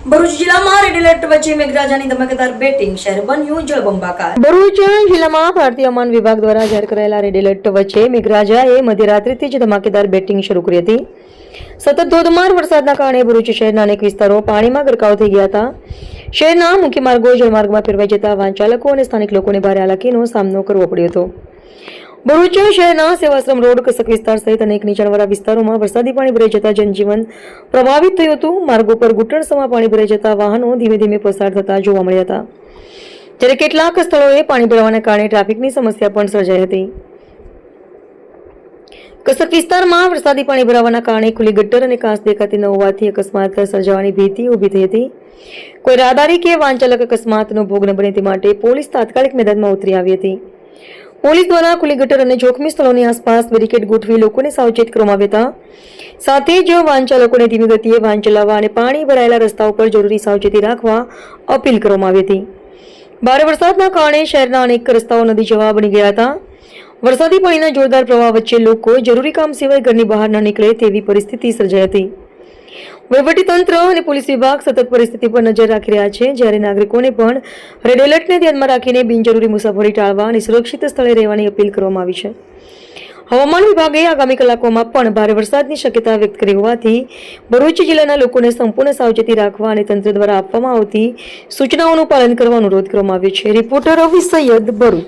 ભરૂચ જિલ્લામાં red alert વચ્ચે મેઘરાજાની ધમાકેદાર બેટિંગ, શહેર બન્યું જળબંબાકાર। ભરૂચ જિલ્લામાં ભારતીય હવામાન વિભાગ દ્વારા જાહેર કરાયેલા રેડ એલર્ટ વચ્ચે મેઘરાજાએ મધ્યરાત્રિથી જ ધમાકેદાર બેટિંગ શરૂ કરી હતી। સતત ધોધમાર વરસાદના કારણે ભરૂચ શહેરના અનેક વિસ્તારો પાણીમાં ગરકાવ થઈ ગયા હતા। શહેરના મુખ્ય માર્ગો જળમાર્ગમાં ફેરવાઈ જતા વાહન ચાલકો અને સ્થાનિક લોકોને ભારે હાલાકીનો સામનો કરવો પડ્યો હતો। ભરૂચ શહેરના સેવાશ્રમ રોડ, કસક વિસ્તાર સહિત અનેક નીચાણવાળા વિસ્તારોમાં વરસાદી પાણી ભરાઈ જતા જનજીવન પ્રભાવિત થયું હતું। માર્ગો પર ઘૂંટણસમાં પાણી ભરાઈ જતા વાહનો ધીમે ધીમે પસાર થતા જોવા મળ્યા હતા, જ્યારે કેટલાક સ્થળોએ પાણી ભરાવાના કારણે ટ્રાફિકની સમસ્યા પણ સર્જાઈ હતી। કસક વિસ્તારમાં વરસાદી પાણી ભરાવાના કારણે ખુલ્લી ગટર અને કાંસ દેખાતી ન હોવાથી અકસ્માત સર્જાવાની ભીતિ ઊભી થઈ હતી। કોઈ રાહદારી કે વાહન ચાલક અકસ્માતનો ભોગ ન બને તે માટે પોલીસ તાત્કાલિક મેદાનમાં ઉતરી આવી હતી। પોલીસ દ્વારા ખુલ્લી ગટર અને જોખમી સ્થળોની આસપાસ બેરિકેડ ગોઠવી લોકોને સાવચેત કરવામાં આવ્યા હતા। સાથે જ વાહન ચાલકોને ધીમી ગતિએ વાહન ચલાવવા અને પાણી ભરાયેલા રસ્તાઓ પર જરૂરી સાવચેતી રાખવા અપીલ કરવામાં આવી હતી। ભારે વરસાદના કારણે શહેરના અનેક રસ્તાઓ નદી જેવા બની ગયા હતા। વરસાદી પાણીના જોરદાર પ્રવાહ વચ્ચે લોકો જરૂરી કામ સિવાય ઘરની બહાર ન નીકળે તેવી પરિસ્થિતિ સર્જાઈ હતી। વહીવટીતંત્ર અને પોલીસ વિભાગ સતત પરિસ્થિતિ પર નજર રાખી રહ્યા છે, જ્યારે નાગરિકોને પણ રેડ એલર્ટને ધ્યાનમાં રાખીને બિનજરૂરી મુસાફરી ટાળવા અને સુરક્ષિત સ્થળે રહેવાની અપીલ કરવામાં આવી છે। હવામાન વિભાગે આગામી કલાકોમાં પણ ભારે વરસાદની શક્યતા વ્યક્ત કરી હોવાથી ભરૂચ જિલ્લાના લોકોને સંપૂર્ણ સાવચેતી રાખવા અને તંત્ર દ્વારા આપવામાં આવતી સૂચનાઓનું પાલન કરવા અનુરોધ કરવામાં આવ્યો છે। રિપોર્ટર રવિ સૈયદ, ભરૂચ।